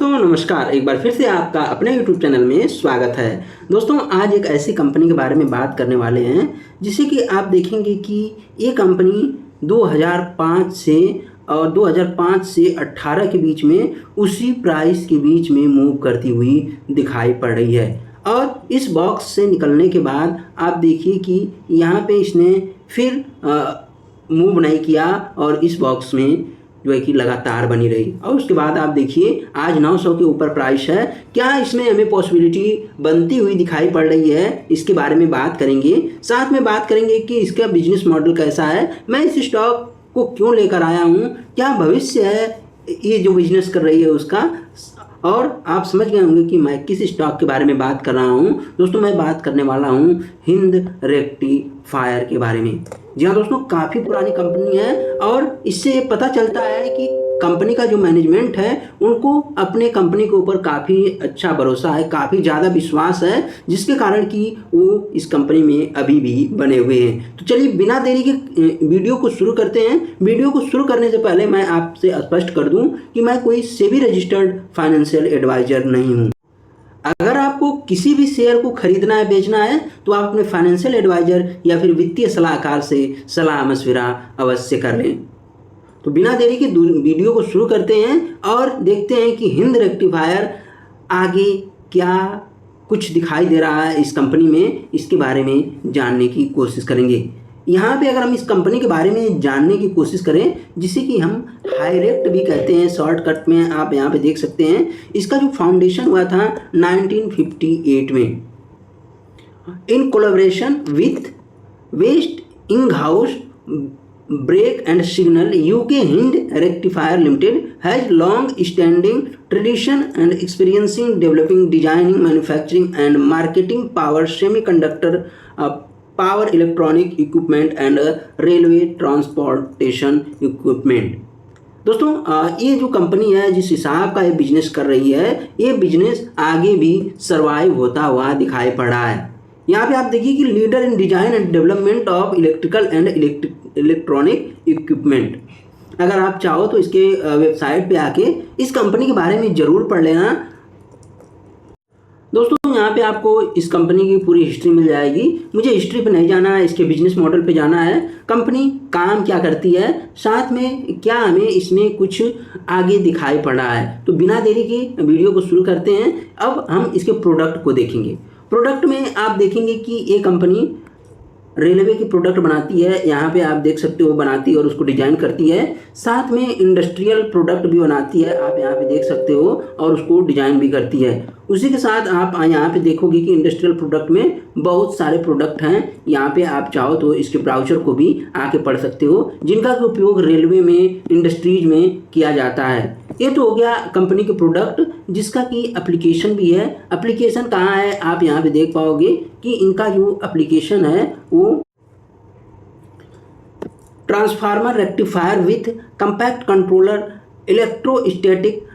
दोस्तों नमस्कार, एक बार फिर से आपका अपने YouTube चैनल में स्वागत है। दोस्तों आज एक ऐसी कंपनी के बारे में बात करने वाले हैं जिसे कि आप देखेंगे कि ये कंपनी 2005 से और 2005 से 18 के बीच में उसी प्राइस के बीच में मूव करती हुई दिखाई पड़ रही है। और इस बॉक्स से निकलने के बाद आप देखिए कि यहाँ पे इसने फिर मूव नहीं किया और इस बॉक्स में जो है कि लगातार बनी रही। और उसके बाद आप देखिए आज 900 के ऊपर प्राइस है। क्या इसमें हमें पॉसिबिलिटी बनती हुई दिखाई पड़ रही है, इसके बारे में बात करेंगे। साथ में बात करेंगे कि इसका बिजनेस मॉडल कैसा है, मैं इस स्टॉक को क्यों लेकर आया हूँ, क्या भविष्य है ये जो बिजनेस कर रही है उसका। और आप समझ गए होंगे कि मैं किस स्टॉक के बारे में बात कर रहा हूँ। दोस्तों मैं बात करने वाला हूँ हिंद रेक्टिफायर के बारे में। जी हाँ दोस्तों, काफ़ी पुरानी कंपनी है और इससे पता चलता है कि कंपनी का जो मैनेजमेंट है उनको अपने कंपनी के ऊपर काफ़ी अच्छा भरोसा है, काफ़ी ज़्यादा विश्वास है, जिसके कारण कि वो इस कंपनी में अभी भी बने हुए हैं। तो चलिए बिना देरी के वीडियो को शुरू करते हैं। वीडियो को शुरू करने से पहले मैं आपसे स्पष्ट कर दूं कि मैं कोई सेबी रजिस्टर्ड फाइनेंशियल एडवाइजर नहीं हूँ। अगर आपको किसी भी शेयर को खरीदना है, बेचना है, तो आप अपने फाइनेंशियल एडवाइजर या फिर वित्तीय सलाहकार से सलाह मशविरा अवश्य कर लें। तो बिना देरी के वीडियो को शुरू करते हैं और देखते हैं कि हिंद रेक्टिफायर आगे क्या कुछ दिखाई दे रहा है इस कंपनी में, इसके बारे में जानने की कोशिश करेंगे। यहाँ पे अगर हम इस कंपनी के बारे में जानने की कोशिश करें, जिसे कि हम हाईरेक्ट भी कहते हैं शॉर्टकट में, आप यहाँ पे देख सकते हैं। इसका जो फाउंडेशन हुआ था 1958 में in collaboration with Westinghouse brake and signal. UK Hind rectifier limited has long standing tradition and experiencing developing designing manufacturing and marketing power semiconductor power electronic equipment and railway transportation equipment. दोस्तों ये जो company है जिस हिसाब का ये business कर रही है, ये बिजनेस आगे भी सर्वाइव होता हुआ दिखाई पड़ रहा है। यहाँ पे आप देखिए कि leader in design and development of electrical and electronic equipment. अगर आप चाहो तो इसके वेबसाइट पे आके इस कंपनी के बारे में ज़रूर पढ़ लेना। दोस्तों यहाँ पे आपको इस कंपनी की पूरी हिस्ट्री मिल जाएगी। मुझे हिस्ट्री पे नहीं जाना है, इसके बिजनेस मॉडल पे जाना है, कंपनी काम क्या करती है, साथ में क्या हमें इसमें कुछ आगे दिखाई पड़ रहा है। तो बिना देरी के वीडियो को शुरू करते हैं। अब हम इसके प्रोडक्ट को देखेंगे। प्रोडक्ट में आप देखेंगे कि ये कंपनी रेलवे की प्रोडक्ट बनाती है, यहाँ पे आप देख सकते हो बनाती है और उसको डिजाइन करती है। साथ में इंडस्ट्रियल प्रोडक्ट भी बनाती है, आप यहाँ पे देख सकते हो, और उसको डिजाइन भी करती है। उसी के साथ आप यहाँ पे देखोगे कि इंडस्ट्रियल प्रोडक्ट में बहुत सारे प्रोडक्ट हैं। यहाँ पे आप चाहो तो इसके ब्राउचर को भी आके पढ़ सकते हो, जिनका उपयोग रेलवे में, इंडस्ट्रीज में किया जाता है। ये तो हो गया कंपनी के प्रोडक्ट, जिसका कि एप्लीकेशन भी है। एप्लीकेशन कहाँ है आप यहाँ पे देख पाओगे कि इनका जो एप्लीकेशन है वो transformer rectifier with compact controller electrostatic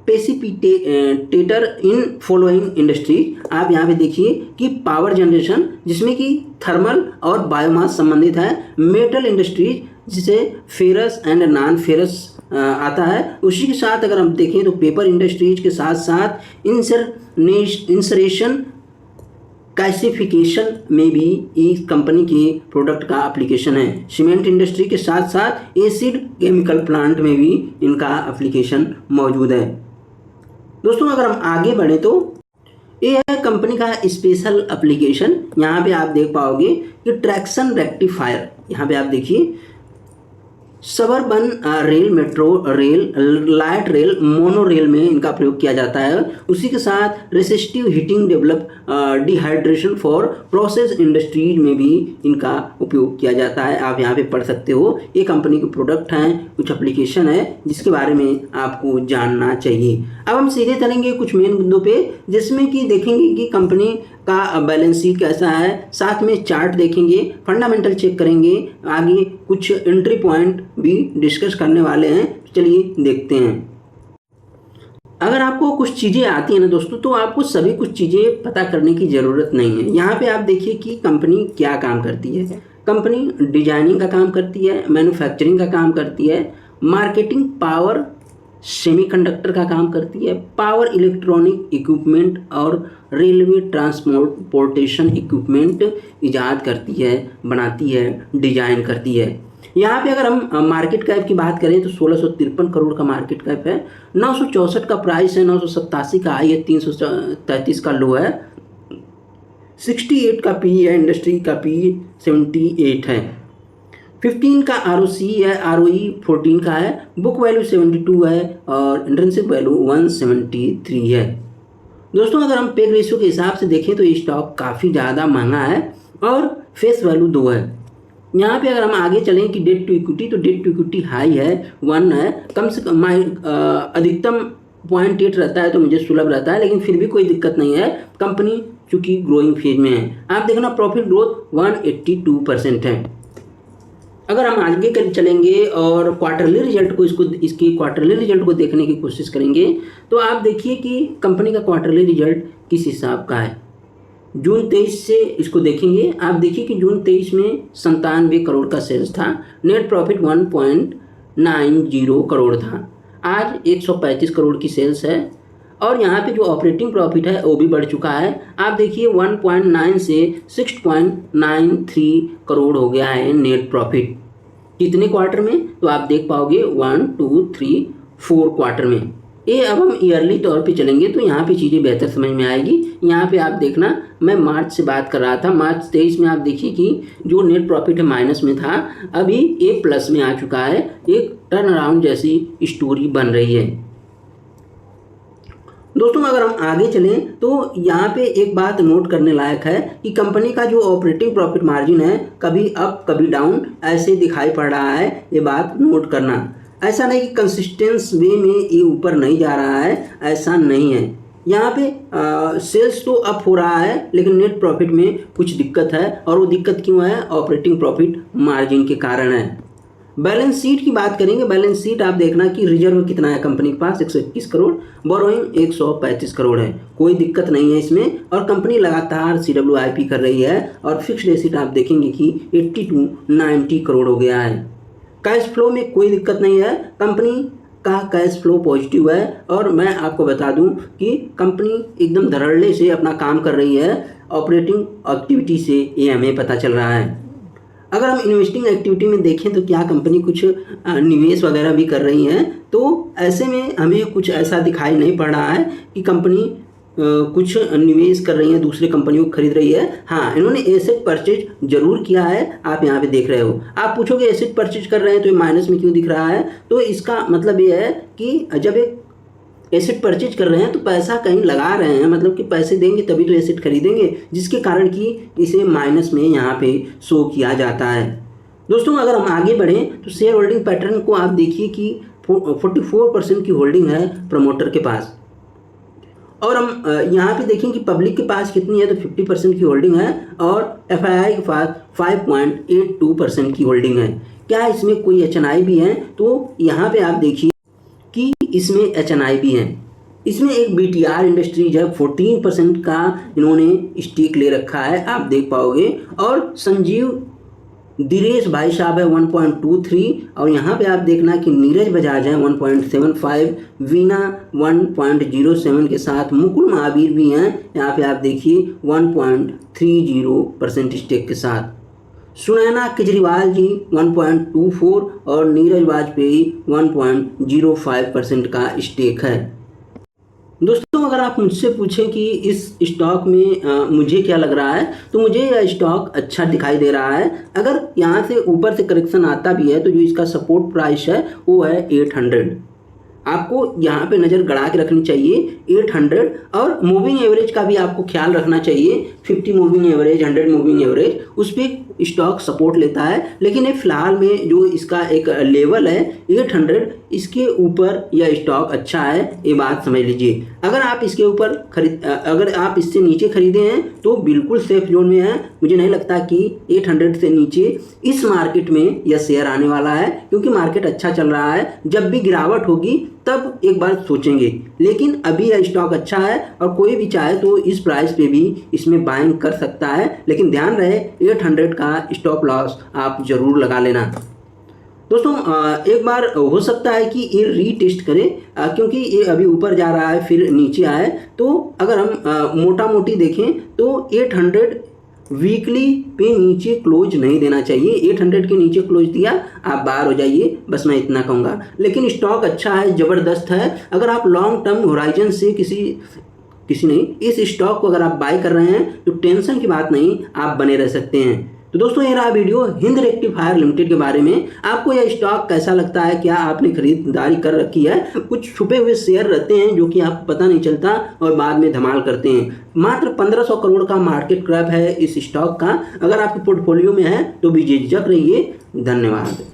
precipitator in following industries. आप यहाँ पे देखिए कि पावर जनरेशन जिसमें कि थर्मल और बायोमास संबंधित है, मेटल इंडस्ट्रीज जिसे फेरस एंड नॉन फेरस आता है। उसी के साथ अगर हम देखें तो पेपर इंडस्ट्रीज के साथ साथ इंसरेशन कैसिफिकेशन में भी इस कंपनी के प्रोडक्ट का एप्लीकेशन है। सीमेंट इंडस्ट्री के साथ साथ एसिड केमिकल प्लांट में भी इनका एप्लीकेशन मौजूद है। दोस्तों अगर हम आगे बढ़े तो ये है कंपनी का स्पेशल एप्लीकेशन। यहाँ पे आप देख पाओगे कि ट्रैक्शन रेक्टिफायर। यहाँ पे आप देखिए suburban rail, metro rail, light rail, mono rail में इनका प्रयोग किया जाता है। उसी के साथ resistive heating develop dehydration for process industries में भी इनका उपयोग किया जाता है। आप यहाँ पे पढ़ सकते हो। ये कंपनी के प्रोडक्ट हैं, कुछ एप्लीकेशन है जिसके बारे में आपको जानना चाहिए। अब हम सीधे चलेंगे कुछ मेन मुद्दों पे, जिसमें कि देखेंगे कि कंपनी का बैलेंस शीट कैसा है, साथ में चार्ट देखेंगे, फंडामेंटल चेक करेंगे, आगे कुछ एंट्री पॉइंट भी डिस्कस करने वाले हैं। चलिए देखते हैं। अगर आपको कुछ चीज़ें आती हैं ना दोस्तों, तो आपको सभी कुछ चीज़ें पता करने की ज़रूरत नहीं है। यहाँ पे आप देखिए कि कंपनी क्या काम करती है। कंपनी डिजाइनिंग का काम करती है, मैन्युफैक्चरिंग का काम करती है, मार्केटिंग, पावर सेमीकंडक्टर का काम करती है, पावर इलेक्ट्रॉनिक इक्विपमेंट और रेलवे ट्रांसपोर्टेशन इक्विपमेंट ईजाद करती है, बनाती है, डिजाइन करती है। यहाँ पे अगर हम मार्केट कैप की बात करें तो 1653 करोड़ का मार्केट कैप है, 964 का प्राइस है, 987 का हाई है, 333 का लो है, 68 का पी है, इंडस्ट्री का पी 78 है, 15 का ROC है, ROE 14 का है, बुक वैल्यू 72 है और इंट्रिंसिक वैल्यू 173 है। दोस्तों अगर हम पेग रेशियो के हिसाब से देखें तो ये स्टॉक काफ़ी ज़्यादा महंगा है और फेस वैल्यू 2 है। यहाँ पे अगर हम आगे चलें कि डेट टू इक्विटी, तो डेट टू इक्विटी हाई है, 1 है, कम से कम अधिकतम 0.8 रहता है तो मुझे सुलभ रहता है, लेकिन फिर भी कोई दिक्कत नहीं है, कंपनी चूँकि ग्रोइंग फेज में है। आप देखना प्रॉफिट ग्रोथ 182% है। अगर हम आगे कर चलेंगे और क्वार्टरली रिजल्ट को इसके क्वार्टरली रिजल्ट को देखने की कोशिश करेंगे तो आप देखिए कि कंपनी का क्वार्टरली रिजल्ट किस हिसाब का है। जून 23 से इसको देखेंगे, आप देखिए कि जून 23 में 97 करोड़ का सेल्स था, नेट प्रॉफिट 1.90 करोड़ था, आज 135 करोड़ की सेल्स है और यहाँ पे जो ऑपरेटिंग प्रॉफिट है वो भी बढ़ चुका है। आप देखिए 1.9 से 6.93 करोड़ हो गया है नेट प्रॉफिट। कितने क्वार्टर में, तो आप देख पाओगे 1, 2, 3, 4 क्वार्टर में। ये अब हम ईयरली तौर पे चलेंगे तो यहाँ पे चीज़ें बेहतर समझ में आएगी। यहाँ पे आप देखना, मैं मार्च से बात कर रहा था, मार्च 23 में आप देखिए कि जो नेट प्रॉफिट है माइनस में था, अभी ये प्लस में आ चुका है, एक टर्न अराउंड जैसी स्टोरी बन रही है। दोस्तों अगर हम आगे चलें तो यहाँ पे एक बात नोट करने लायक है कि कंपनी का जो ऑपरेटिंग प्रॉफिट मार्जिन है कभी अप कभी डाउन ऐसे दिखाई पड़ रहा है, ये बात नोट करना। ऐसा नहीं कि कंसिस्टेंस वे में ये ऊपर नहीं जा रहा है, ऐसा नहीं है। यहाँ पे सेल्स तो अप हो रहा है लेकिन नेट प्रॉफिट में कुछ दिक्कत है, और वो दिक्कत क्यों है, ऑपरेटिंग प्रॉफिट मार्जिन के कारण है। बैलेंस शीट की बात करेंगे, बैलेंस शीट आप देखना कि रिजर्व कितना है कंपनी के पास, 121 करोड़, बोरोइंग 135 करोड़ है, कोई दिक्कत नहीं है इसमें, और कंपनी लगातार CWIP कर रही है और फिक्स्ड एसेट आप देखेंगे कि 80 to 90 करोड़ हो गया है। कैश फ्लो में कोई दिक्कत नहीं है, कंपनी का कैश फ्लो पॉजिटिव है, और मैं आपको बता दूं कि कंपनी एकदम धड़ल्ले से अपना काम कर रही है, ऑपरेटिंग एक्टिविटी से ये हमें पता चल रहा है। अगर हम इन्वेस्टिंग एक्टिविटी में देखें तो क्या कंपनी कुछ निवेश वगैरह भी कर रही है, तो ऐसे में हमें कुछ ऐसा दिखाई नहीं पड़ रहा है कि कंपनी कुछ निवेश कर रही है, दूसरे कंपनियों को खरीद रही है। हाँ, इन्होंने एसेट परचेज जरूर किया है, आप यहाँ पे देख रहे हो। आप पूछोगे एसेट परचेज कर रहे हैं तो ये माइनस में क्यों दिख रहा है, तो इसका मतलब ये है कि जब एक एसेट परचेज कर रहे हैं तो पैसा कहीं लगा रहे हैं, मतलब कि पैसे देंगे तभी तो एसेट खरीदेंगे, जिसके कारण कि इसे माइनस में यहाँ पे शो किया जाता है। दोस्तों अगर हम आगे बढ़ें तो शेयर होल्डिंग पैटर्न को आप देखिए कि 44% की होल्डिंग है प्रमोटर के पास, और हम यहाँ पे देखें कि पब्लिक के पास कितनी है, तो 50% की होल्डिंग है, और FII के पास 5.82% की होल्डिंग है। क्या इसमें कोई HNI भी है, तो यहाँ पे आप देखिए कि इसमें HNI भी है। इसमें एक BTR इंडस्ट्रीज है, 14% का इन्होंने स्टेक ले रखा है, आप देख पाओगे, और संजीव दिनेश भाई साहब है 1.23, और यहाँ पे आप देखना कि नीरज बजाज है 1.75, वीना 1.07 के साथ मुकुल महावीर भी हैं, यहाँ पे आप देखिए 1.30% स्टेक के साथ, सुनैना केजरीवाल जी 1.24 और नीरज वाजपेयी 1.05% का स्टेक है। दोस्तों अगर आप मुझसे पूछें कि इस स्टॉक में मुझे क्या लग रहा है, तो मुझे यह स्टॉक अच्छा दिखाई दे रहा है। अगर यहाँ से ऊपर से करेक्शन आता भी है तो जो इसका सपोर्ट प्राइस है वो है 800, आपको यहाँ पे नज़र गड़ा के रखनी चाहिए 800, और मूविंग एवरेज का भी आपको ख्याल रखना चाहिए, 50 मूविंग एवरेज, 100 मूविंग एवरेज, उस पर स्टॉक सपोर्ट लेता है। लेकिन ये फिलहाल में जो इसका एक लेवल है 800, इसके ऊपर यह स्टॉक अच्छा है, ये बात समझ लीजिए। अगर आप इसके ऊपर अगर आप इससे नीचे खरीदे हैं तो बिल्कुल सेफ जोन में है। मुझे नहीं लगता कि 800 से नीचे इस मार्केट में यह शेयर आने वाला है, क्योंकि मार्केट अच्छा चल रहा है। जब भी गिरावट होगी तब एक बार सोचेंगे, लेकिन अभी यह स्टॉक अच्छा है और कोई भी चाहे तो इस प्राइस पे भी इसमें बाइंग कर सकता है। लेकिन ध्यान रहे 800 का स्टॉप लॉस आप जरूर लगा लेना। दोस्तों एक बार हो सकता है कि ये रीटेस्ट करे, क्योंकि ये अभी ऊपर जा रहा है फिर नीचे आए। तो अगर हम मोटा मोटी देखें तो 800 वीकली पे नीचे क्लोज नहीं देना चाहिए। 800 के नीचे क्लोज दिया आप बाहर हो जाइए, बस मैं इतना कहूँगा। लेकिन स्टॉक अच्छा है, ज़बरदस्त है। अगर आप लॉन्ग टर्म होराइजन से किसी नहीं इस स्टॉक को अगर आप बाय कर रहे हैं तो टेंशन की बात नहीं, आप बने रह सकते हैं। तो दोस्तों ये रहा वीडियो हिंद रेक्टिफायर लिमिटेड के बारे में। आपको यह स्टॉक कैसा लगता है? क्या आपने खरीदारी कर रखी है? कुछ छुपे हुए शेयर रहते हैं जो कि आपको पता नहीं चलता और बाद में धमाल करते हैं। मात्र 1500 करोड़ का मार्केट कैप है इस स्टॉक का। अगर आपके पोर्टफोलियो में है तो बेझिझक रहिए। धन्यवाद।